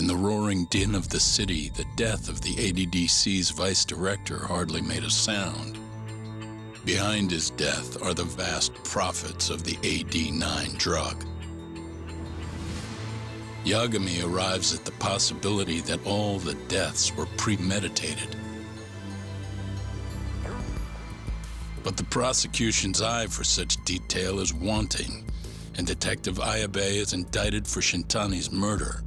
In the roaring din of the city, the death of the ADDC's vice director hardly made a sound. Behind his death are the vast profits of the AD9 drug. Yagami arrives at the possibility that all the deaths were premeditated. But the prosecution's eye for such detail is wanting, and Detective Ayabe is indicted for Shintani's murder.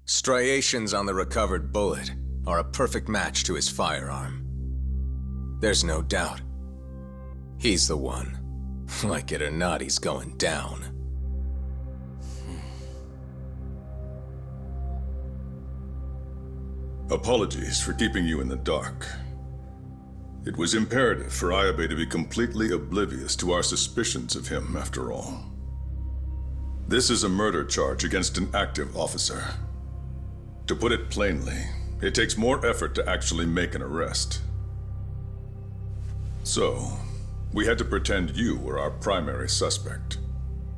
Striations on the recovered bullet are a perfect match to his firearm. There's no doubt. He's the one. Like it or not, he's going down. Apologies for keeping you in the dark. It was imperative for Ayabe to be completely oblivious to our suspicions of him, after all. This is a murder charge against an active officer. To put it plainly, it takes more effort to actually make an arrest. So, we had to pretend you were our primary suspect.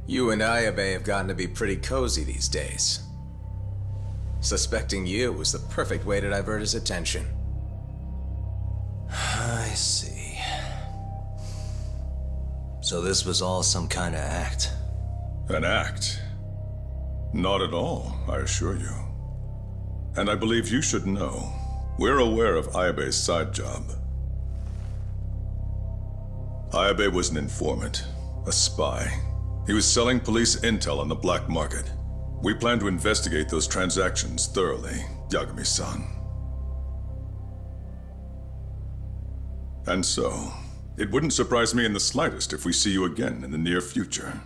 You and Ayabe have gotten to be pretty cozy these days. Suspecting you was the perfect way to divert his attention. I see. So this was all some kind of act? An act? Not at all, I assure you. And I believe you should know, we're aware of Ayabe's side job. Ayabe was an informant, a spy. He was selling police intel on the black market. We plan to investigate those transactions thoroughly, Yagami-san. And so, it wouldn't surprise me in the slightest if we see you again in the near future.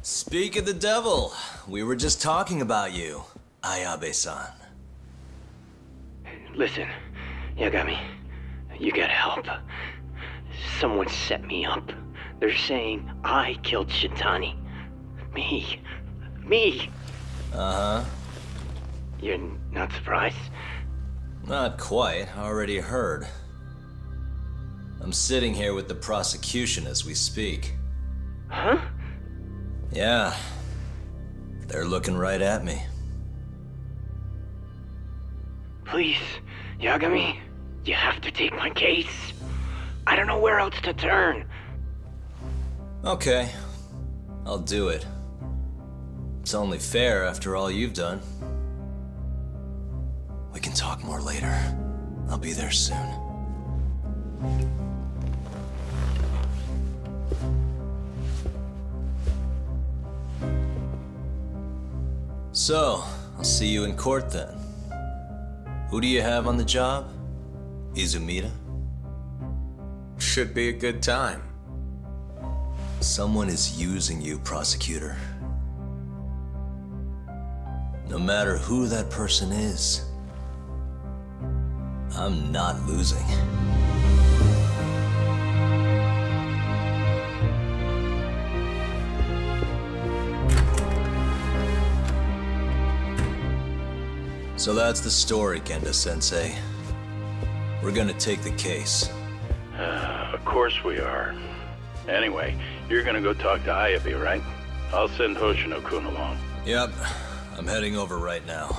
Speak of the devil, we were just talking about you, Ayabe-san. Listen, Yagami, you gotta help. Someone set me up. They're saying I killed Shintani. Me. Uh-huh. You're not surprised? Not quite, already heard. I'm sitting here with the prosecution as we speak. Huh? Yeah. They're looking right at me. Please, Yagami, you have to take my case. I don't know where else to turn. Okay. I'll do it. It's only fair after all you've done. We can talk more later. I'll be there soon. So, I'll see you in court then. Who do you have on the job? Izumida? Should be a good time. Someone is using you, prosecutor. No matter who that person is, I'm not losing. So that's the story, Kenda-sensei. We're gonna take the case. Of course we are. Anyway, you're gonna go talk to Ayabe, right? I'll send Hoshino-kun along. Yep, I'm heading over right now.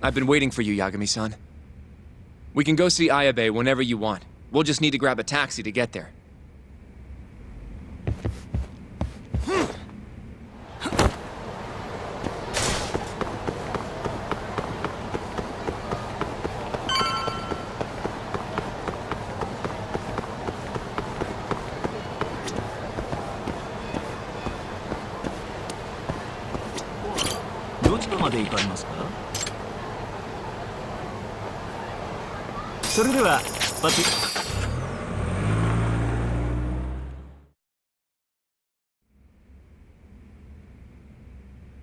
I've been waiting for you, Yagami-san. We can go see Ayabe whenever you want. We'll just need to grab a taxi to get there.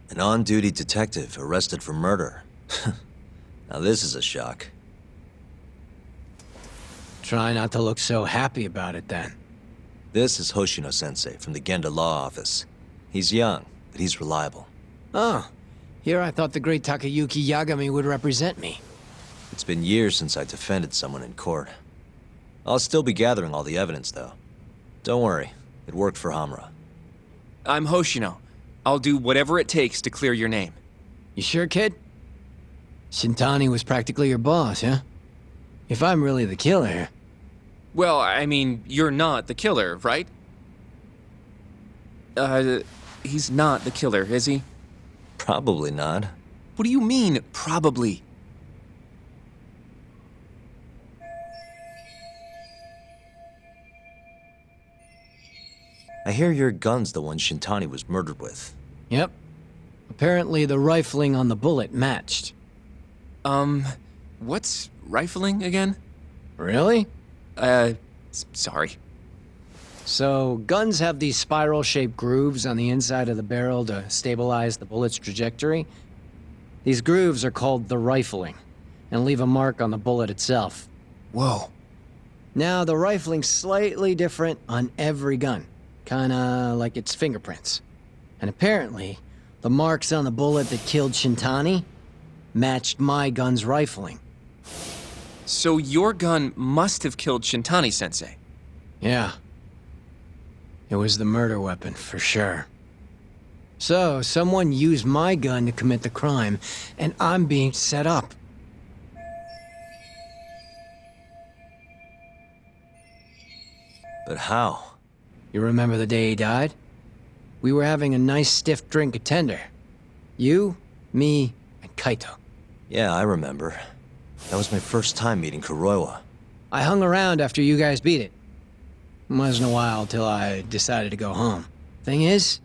An on-duty detective arrested for murder. Now this is a shock. Try not to look so happy about it, then. This is Hoshino-sensei from the Genda Law Office. He's young, but he's reliable. Oh, here I thought the great Takayuki Yagami would represent me. It's been years since I defended someone in court. I'll still be gathering all the evidence, though. Don't worry, it worked for Hamura. I'm Hoshino. I'll do whatever it takes to clear your name. You sure, kid? Shintani was practically your boss, huh? If I'm really the killer... Well, I mean, you're not the killer, right? He's not the killer, is he? Probably not. What do you mean, probably? I hear your gun's the one Shintani was murdered with. Yep. Apparently the rifling on the bullet matched. What's rifling again? Really? Sorry. So, guns have these spiral-shaped grooves on the inside of the barrel to stabilize the bullet's trajectory. These grooves are called the rifling, and leave a mark on the bullet itself. Whoa. Now, the rifling's slightly different on every gun. Kinda like its fingerprints. And apparently, the marks on the bullet that killed Shintani matched my gun's rifling. So your gun must have killed Shintani-sensei. Yeah. It was the murder weapon, for sure. So, someone used my gun to commit the crime, and I'm being set up. But how? You remember the day he died? We were having a nice stiff drink at Tender. You, me, and Kaito. Yeah, I remember. That was my first time meeting Kuroiwa. I hung around after you guys beat it. Wasn't a while till I decided to go home. Thing is,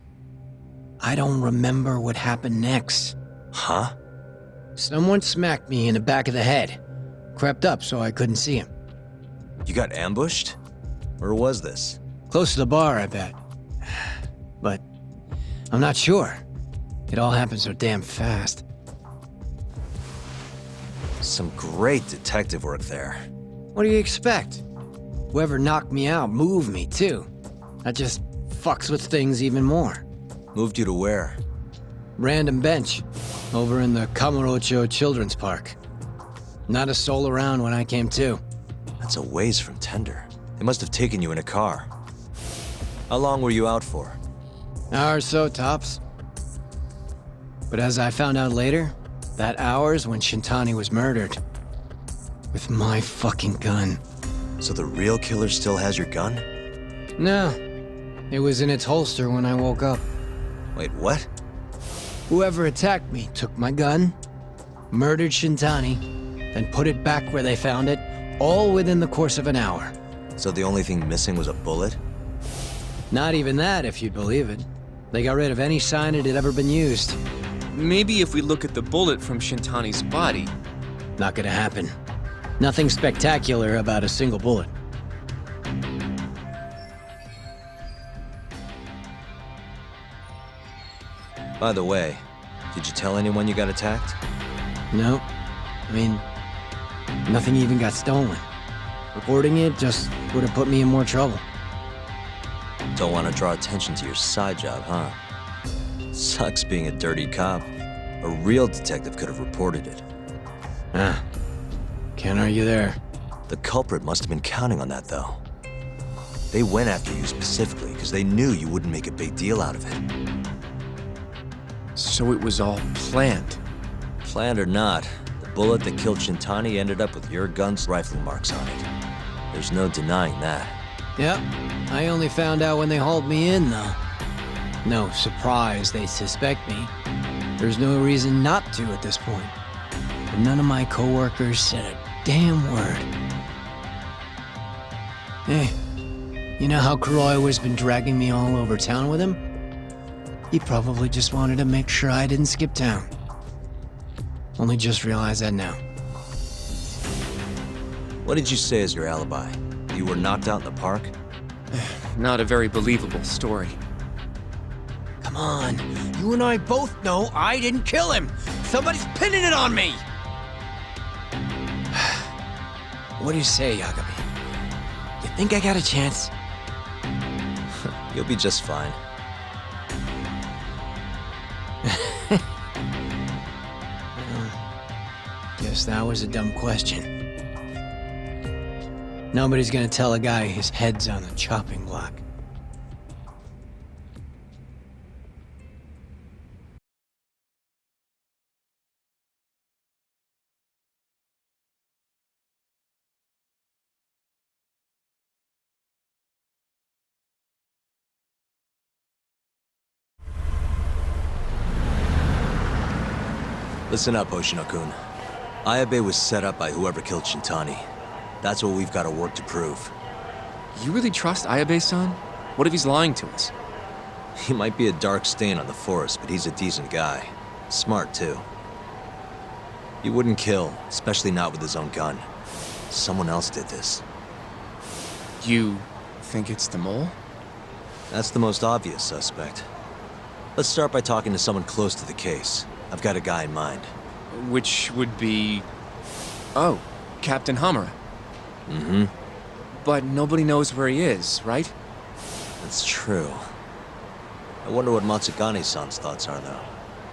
I don't remember what happened next. Huh? Someone smacked me in the back of the head. Crept up so I couldn't see him. You got ambushed? Where was this? Close to the bar, I bet. But I'm not sure. It all happened so damn fast. Some great detective work there. What do you expect? Whoever knocked me out moved me, too. That just fucks with things even more. Moved you to where? Random bench, over in the Kamurocho Children's Park. Not a soul around when I came to. That's a ways from Tender. They must have taken you in a car. How long were you out for? Hour or so, tops. But as I found out later, that hour's when Shintani was murdered. With my fucking gun. So the real killer still has your gun? No. It was in its holster when I woke up. Wait, what? Whoever attacked me took my gun, murdered Shintani, then put it back where they found it, all within the course of an hour. So the only thing missing was a bullet? Not even that, if you'd believe it. They got rid of any sign it had ever been used. Maybe if we look at the bullet from Shintani's body. Not gonna happen. Nothing spectacular about a single bullet. By the way, did you tell anyone you got attacked? No. I mean, nothing even got stolen. Reporting it just would have put me in more trouble. Don't want to draw attention to your side job, huh? Sucks being a dirty cop. A real detective could have reported it. Ah. Can't argue there. The culprit must have been counting on that, though. They went after you specifically because they knew you wouldn't make a big deal out of it. So it was all planned. Planned or not, the bullet that killed Shintani ended up with your gun's rifling marks on it. There's no denying that. Yep. I only found out when they hauled me in, though. No surprise they suspect me. There's no reason not to at this point. And none of my coworkers said a damn word. Hey, you know how Kuroiwa's been dragging me all over town with him? He probably just wanted to make sure I didn't skip town. Only just realized that now. What did you say as your alibi? You were knocked out in the park? Not a very believable story. Come on, you and I both know I didn't kill him. Somebody's pinning it on me. What do you say, Yagami? You think I got a chance? You'll be just fine. Guess that was a dumb question. Nobody's gonna tell a guy his head's on the chopping block. Listen up, Hoshino-kun. Ayabe was set up by whoever killed Shintani. That's what we've got to work to prove. You really trust Ayabe-san? What if he's lying to us? He might be a dark stain on the force, but he's a decent guy. Smart, too. He wouldn't kill, especially not with his own gun. Someone else did this. You think it's the mole? That's the most obvious suspect. Let's start by talking to someone close to the case. I've got a guy in mind. Which would be... Oh, Captain Hamura. Mm-hmm. But nobody knows where he is, right? That's true. I wonder what Matsugane-san's thoughts are, though.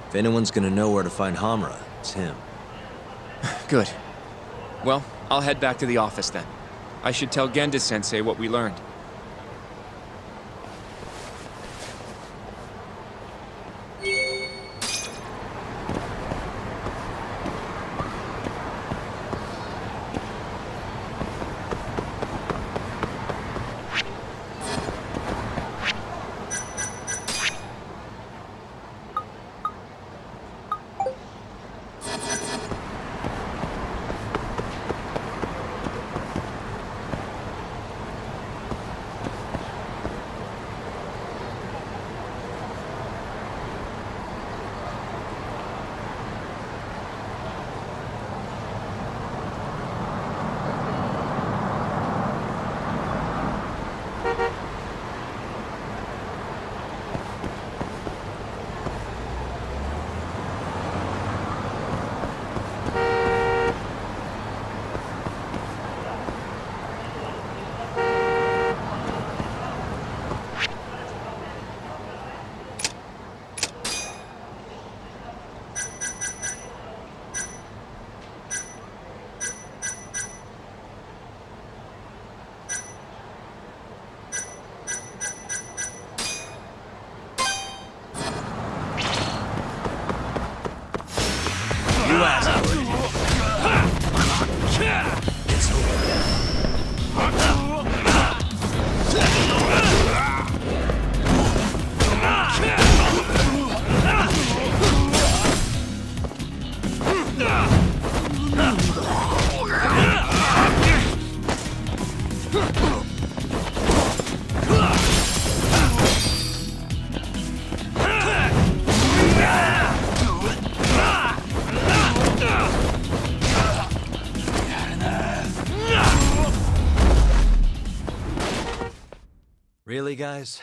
If anyone's gonna know where to find Hamura, it's him. Good. Well, I'll head back to the office then. I should tell Genda-sensei what we learned. Really, guys?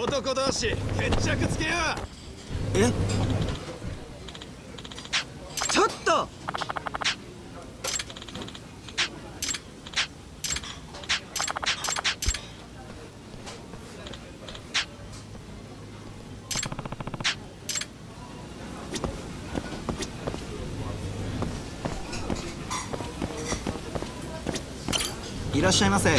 男同士決着つけよう。え、ちょっと。いらっしゃいませ。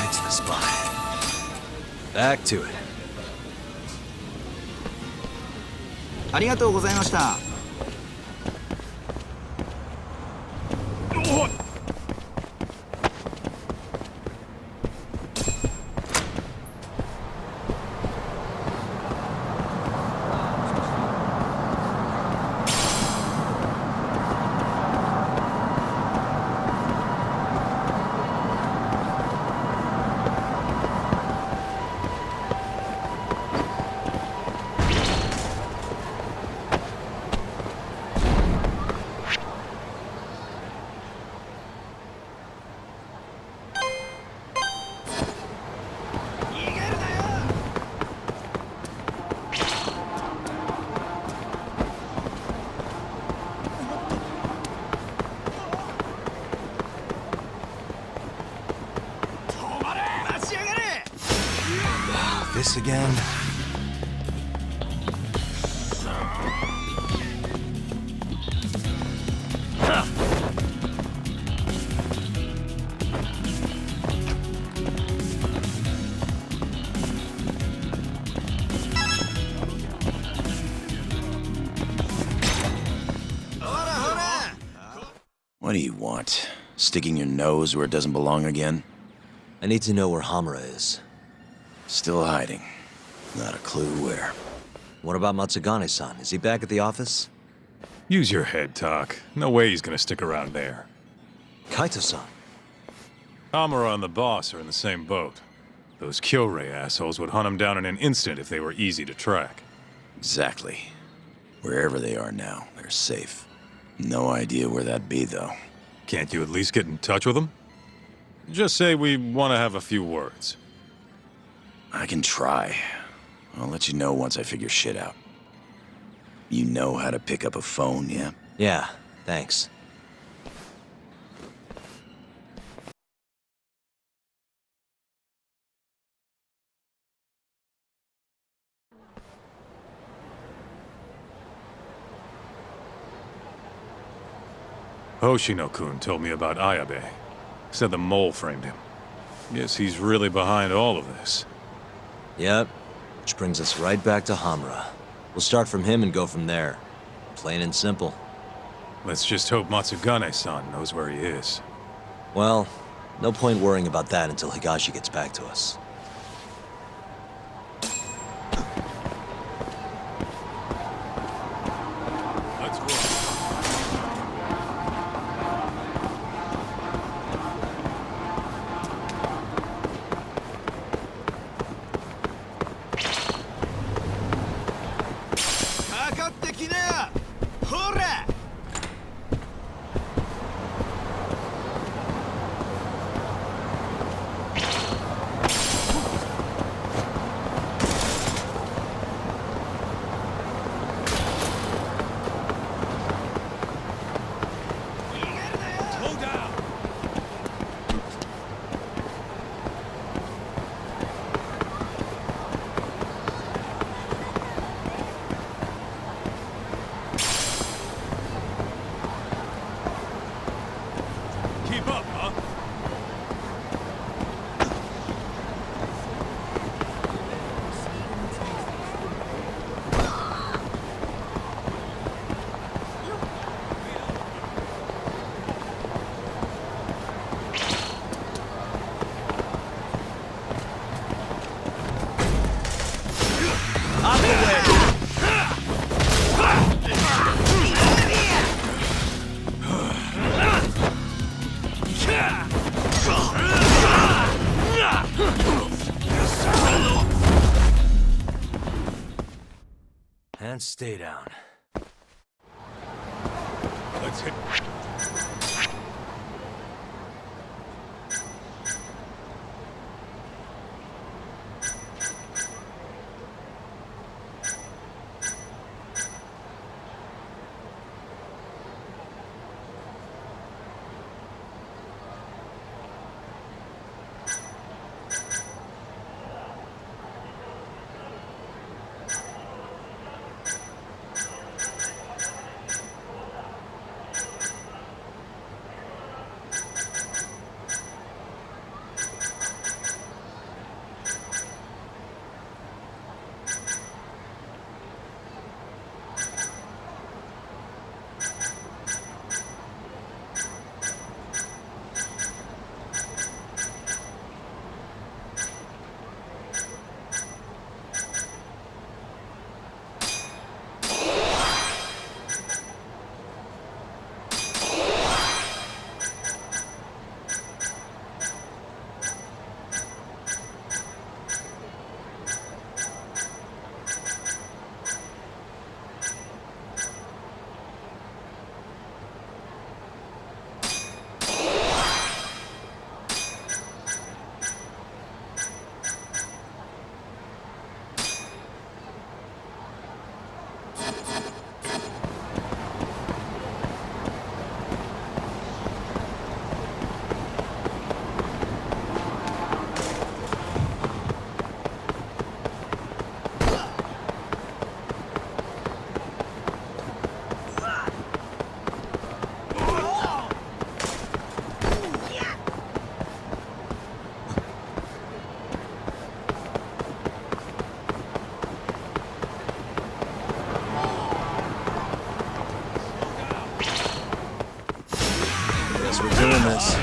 It's the spot. Back to it. ありがとうございました。This again? What do you want? Sticking your nose where it doesn't belong again? I need to know where Hamura is. Still hiding. Not a clue where. What about Matsugane-san? Is he back at the office? Use your head, Tak. No way he's gonna stick around there. Kaito-san. Amara and the boss are in the same boat. Those Kyorei assholes would hunt him down in an instant if they were easy to track. Exactly. Wherever they are now, they're safe. No idea where that'd be, though. Can't you at least get in touch with them? Just say we want to have a few words. I can try. I'll let you know once I figure shit out. You know how to pick up a phone, yeah? Yeah, thanks. Hoshino-kun told me about Ayabe. Said the mole framed him. Guess he's really behind all of this. Yep. Which brings us right back to Hamura. We'll start from him and go from there. Plain and simple. Let's just hope Matsugane-san knows where he is. Well, no point worrying about that until Higashi gets back to us. Let's work. And stay down. Let's hit. Guess we're doing this.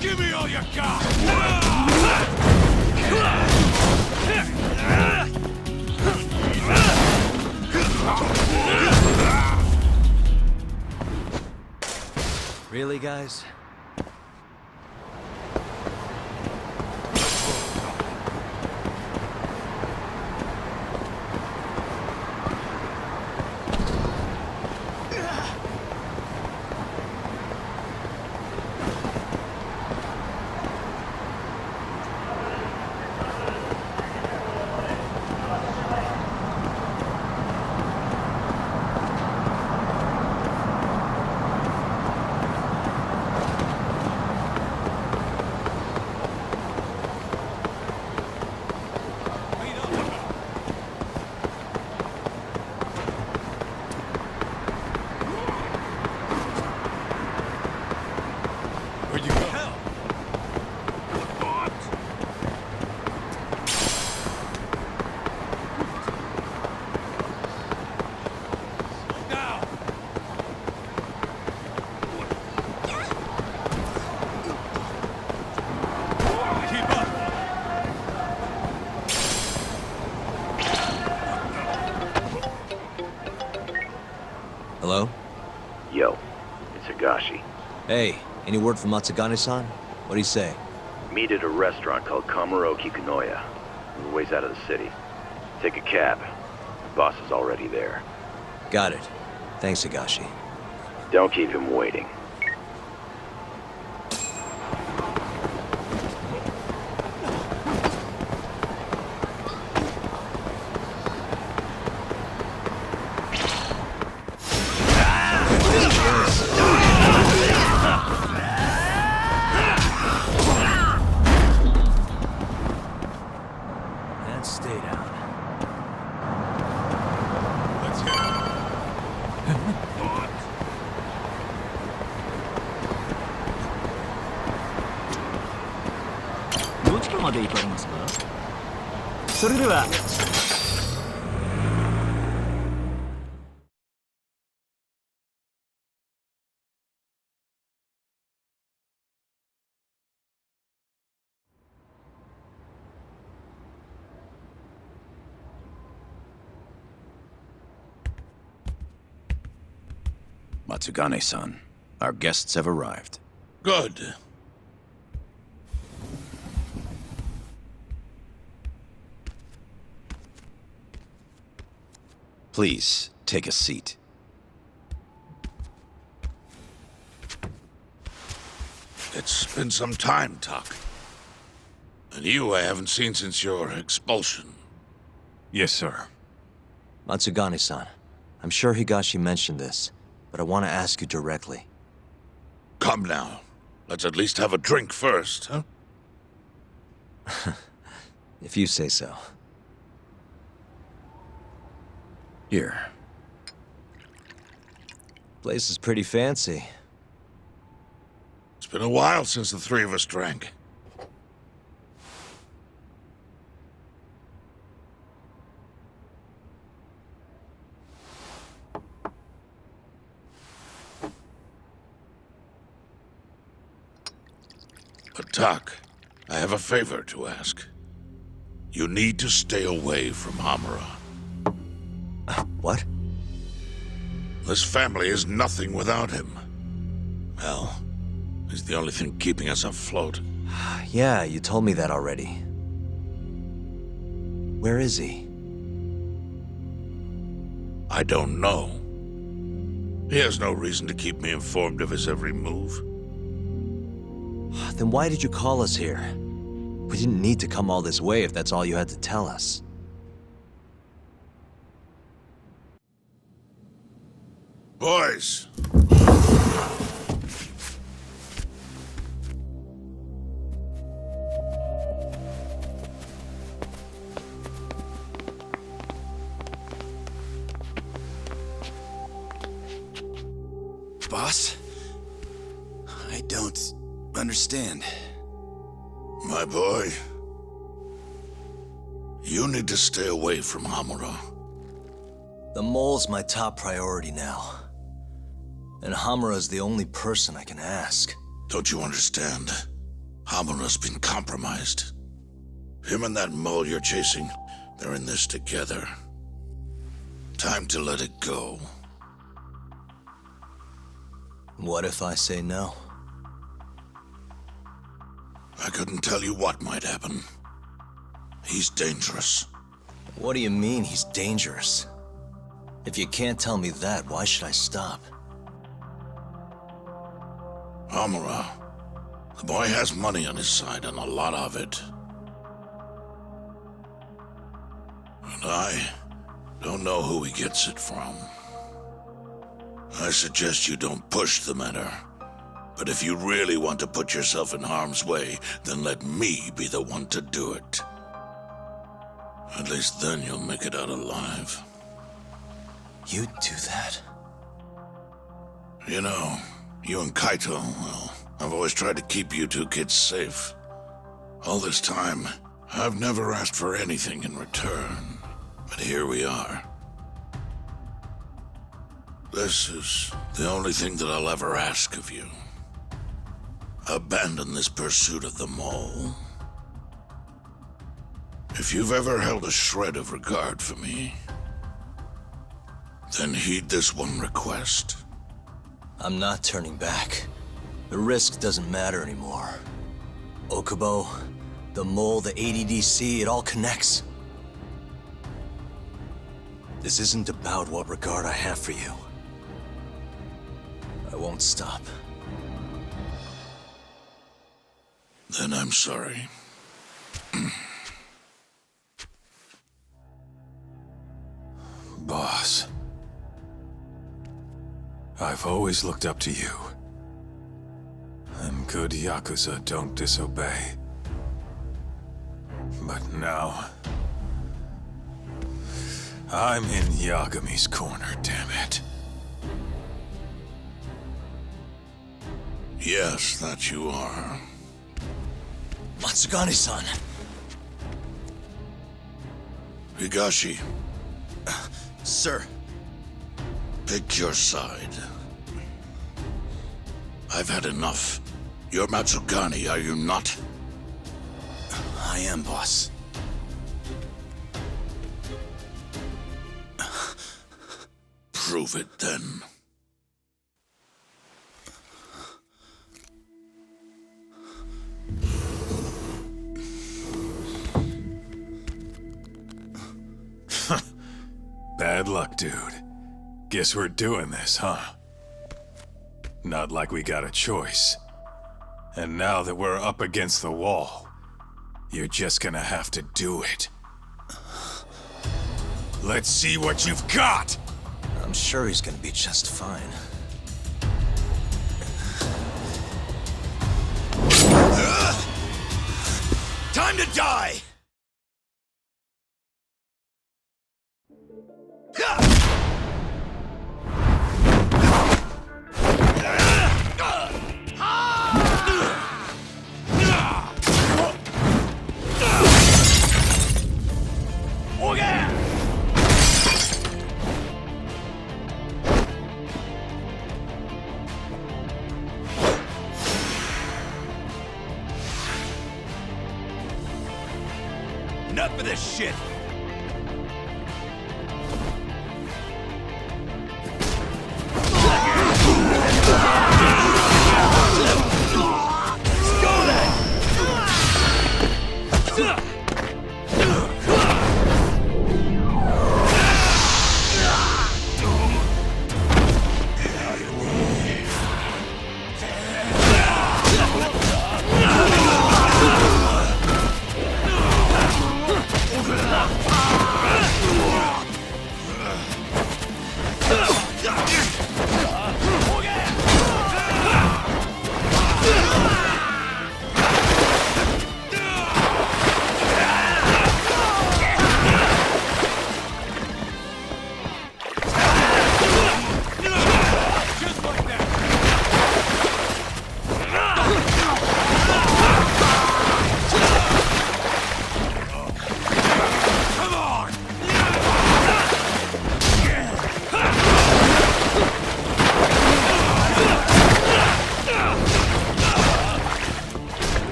Give me all you got! Really, guys? Where'd you go? Now! Keep up! Hello? Yo, it's Higashi. Hey, any word from Matsugane-san? What'd he say? Meet at a restaurant called Kamuroki Kanoya. A little ways out of the city. Take a cab. The boss is already there. Got it. Thanks, Higashi. Don't keep him waiting. And stay down. Let's hit it.どちらまで行かれますか？それでは Matsugane-san, our guests have arrived. Good. Please, take a seat. It's been some time, Tak. And you I haven't seen since your expulsion. Yes, sir. Matsugane-san, I'm sure Higashi mentioned this, but I want to ask you directly. Come now. Let's at least have a drink first, huh? If you say so. Here. Place is pretty fancy. It's been a while since the three of us drank. But Tak, I have a favor to ask. You need to stay away from Hamura. What? This family is nothing without him. Well, he's the only thing keeping us afloat. Yeah, you told me that already. Where is he? I don't know. He has no reason to keep me informed of his every move. Then why did you call us here? We didn't need to come all this way if that's all you had to tell us. Boys! Boss? I don't understand. My boy, you need to stay away from Hamura. The mole's my top priority now. And Hamura's the only person I can ask. Don't you understand? Hamura's been compromised. Him and that mole you're chasing, they're in this together. Time to let it go. What if I say no? I couldn't tell you what might happen. He's dangerous. What do you mean he's dangerous? If you can't tell me that, why should I stop? Hamura. The boy has money on his side, and a lot of it. And I don't know who he gets it from. I suggest you don't push the matter. But if you really want to put yourself in harm's way, then let me be the one to do it. At least then you'll make it out alive. You'd do that? You know, you and Kaito, well, I've always tried to keep you two kids safe. All this time, I've never asked for anything in return. But here we are. This is the only thing that I'll ever ask of you. Abandon this pursuit of the mole. If you've ever held a shred of regard for me, then heed this one request. I'm not turning back. The risk doesn't matter anymore. Okubo, the mole, the ADDC, it all connects. This isn't about what regard I have for you. I won't stop. Then I'm sorry. Boss. I've always looked up to you. And good Yakuza don't disobey. But now... I'm in Yagami's corner, damn it. Yes, that you are. Matsugane-san! Higashi, Sir. pick your side. I've had enough. You're Matsugane, are you not? I am, boss. Prove it then. Bad luck, dude. Guess we're doing this, huh? Not like we got a choice. And now that we're up against the wall, you're just gonna have to do it. Let's see what you've got! I'm sure he's gonna be just fine. Time to die! Enough of this shit!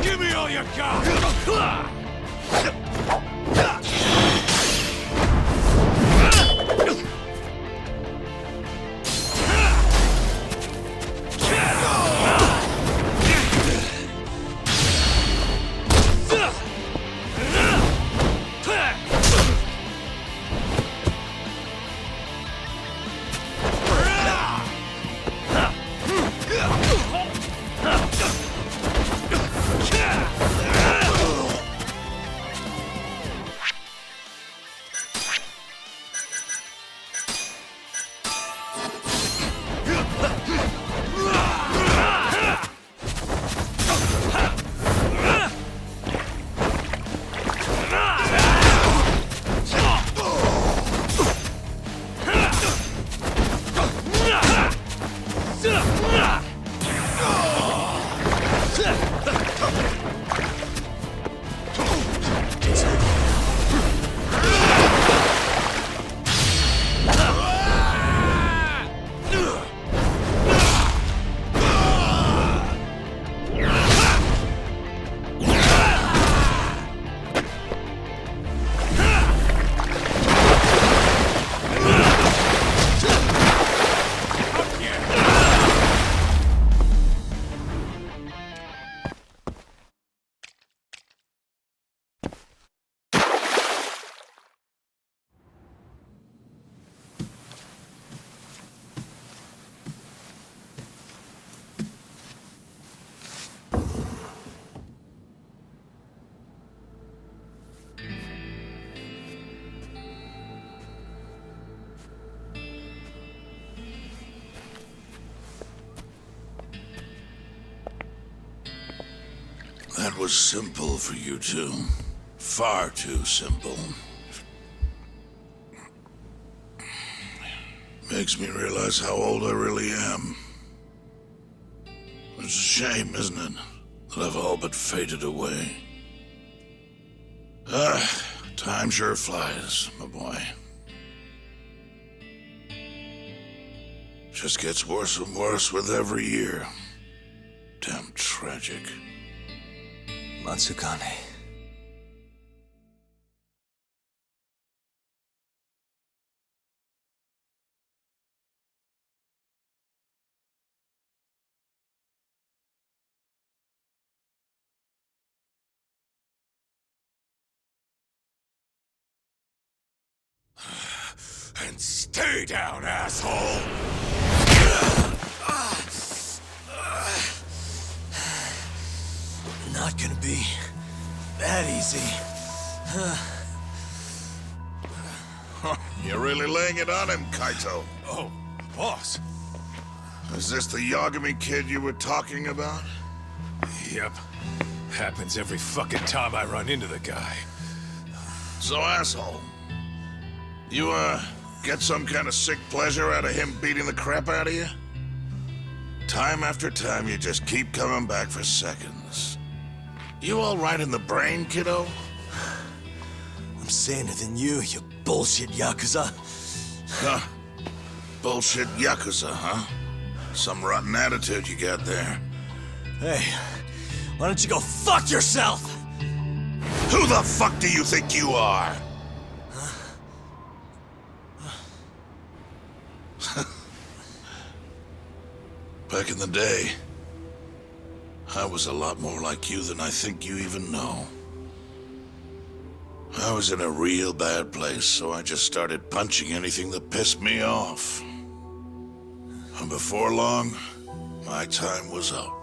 Give me all you got! That was simple for you two. Far too simple. Makes me realize how old I really am. It's a shame, isn't it, that I've all but faded away. Time sure flies, my boy. Just gets worse and worse with every year. Damn tragic. Matsukane. Then stay down, asshole! Not gonna be that easy. You're really laying it on him, Kaito. Oh, boss. Is this the Yagami kid you were talking about? Yep. Happens every fucking time I run into the guy. So, asshole, you, get some kind of sick pleasure out of him beating the crap out of you? Time after time, you just keep coming back for seconds. You all right in the brain, kiddo? I'm saner than you bullshit Yakuza. Huh. Bullshit Yakuza, huh? Some rotten attitude you got there. Hey, why don't you go fuck yourself? Who the fuck do you think you are? Back in the day, I was a lot more like you than I think you even know. I was in a real bad place, so I just started punching anything that pissed me off. And before long, my time was up.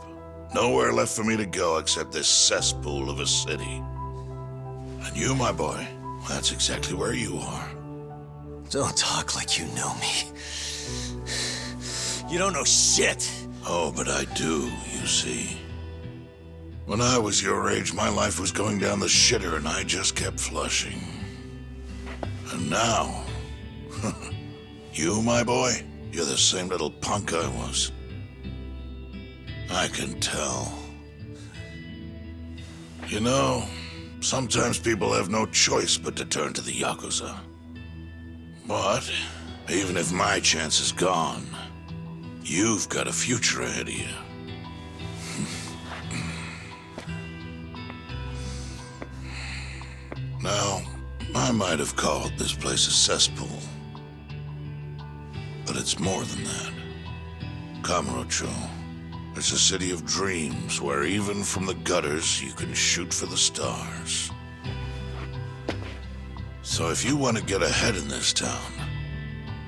Nowhere left for me to go except this cesspool of a city. And you, my boy, that's exactly where you are. Don't talk like you know me. You don't know shit. Oh, but I do, you see. When I was your age, my life was going down the shitter and I just kept flushing. And now, you, my boy, you're the same little punk I was. I can tell. You know, sometimes people have no choice but to turn to the Yakuza. But, even if my chance is gone, you've got a future ahead of you. Now, I might have called this place a cesspool. But it's more than that. Kamurocho. It's a city of dreams where even from the gutters you can shoot for the stars. So if you want to get ahead in this town,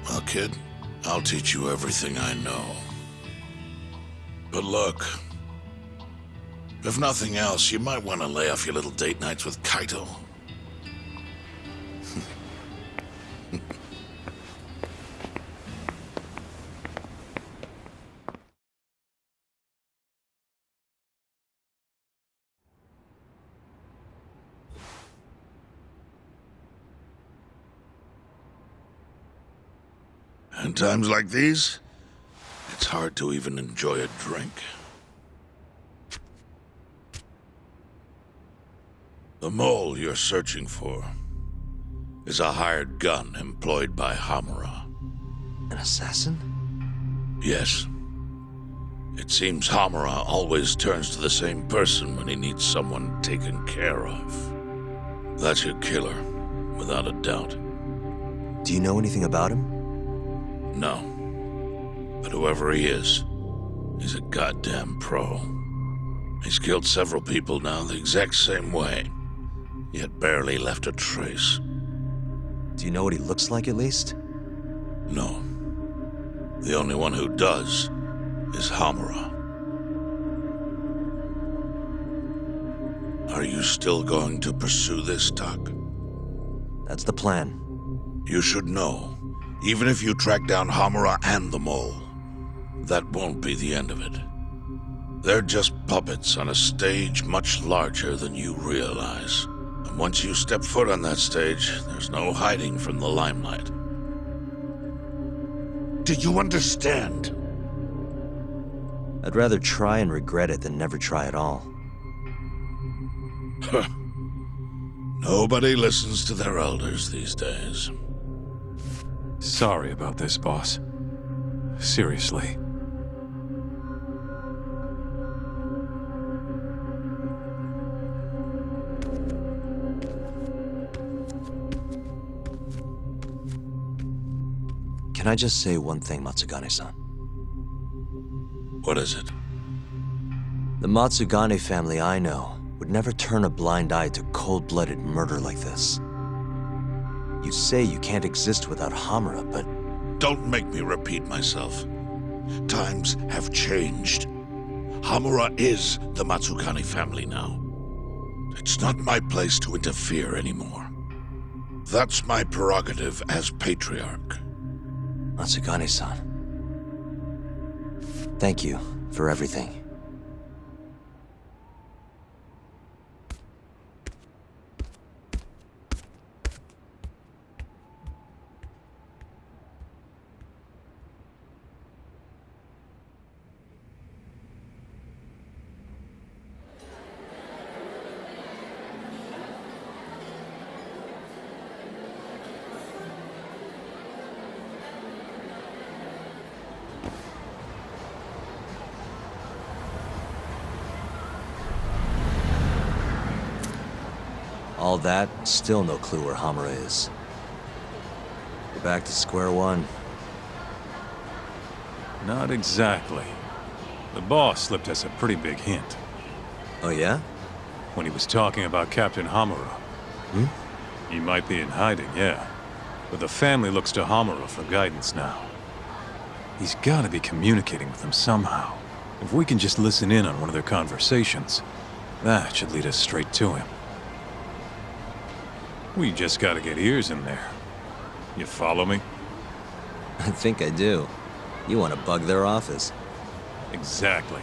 well, kid, I'll teach you everything I know. But look, if nothing else, you might want to lay off your little date nights with Kaito. In times like these, it's hard to even enjoy a drink. The mole you're searching for is a hired gun employed by Hamura. An assassin? Yes. It seems Hamura always turns to the same person when he needs someone taken care of. That's your killer, without a doubt. Do you know anything about him? No. But whoever he is, he's a goddamn pro. He's killed several people now the exact same way, yet barely left a trace. Do you know what he looks like, at least? No. The only one who does is Hamura. Are you still going to pursue this, Tak? That's the plan. You should know, even if you track down Hamura and the mole, that won't be the end of it. They're just puppets on a stage much larger than you realize. And once you step foot on that stage, there's no hiding from the limelight. Do you understand? I'd rather try and regret it than never try at all. Nobody listens to their elders these days. Sorry about this, boss. Seriously. Can I just say one thing, Matsugane-san? What is it? The Matsugane family I know would never turn a blind eye to cold-blooded murder like this. You say you can't exist without Hamura, but... Don't make me repeat myself. Times have changed. Hamura is the Matsukani family now. It's not my place to interfere anymore. That's my prerogative as patriarch. Matsukani-san. Thank you for everything. All that, still no clue where Hamura is. We're back to square one. Not exactly. The boss slipped us a pretty big hint. Oh yeah? When he was talking about Captain Hamura. Hmm? He might be in hiding, yeah. But the family looks to Hamura for guidance now. He's gotta be communicating with them somehow. If we can just listen in on one of their conversations, that should lead us straight to him. We just gotta get ears in there. You follow me? I think I do. You want to bug their office. Exactly.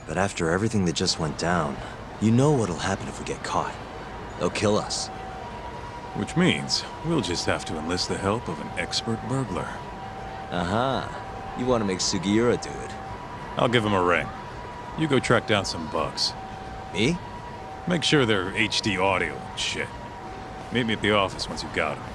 But after everything that just went down, you know what'll happen if we get caught. They'll kill us. Which means we'll just have to enlist the help of an expert burglar. Aha. You want to make Sugiura do it. I'll give him a ring. You go track down some bugs. Me? Make sure they're HD audio and shit. Meet me at the office once you've got them.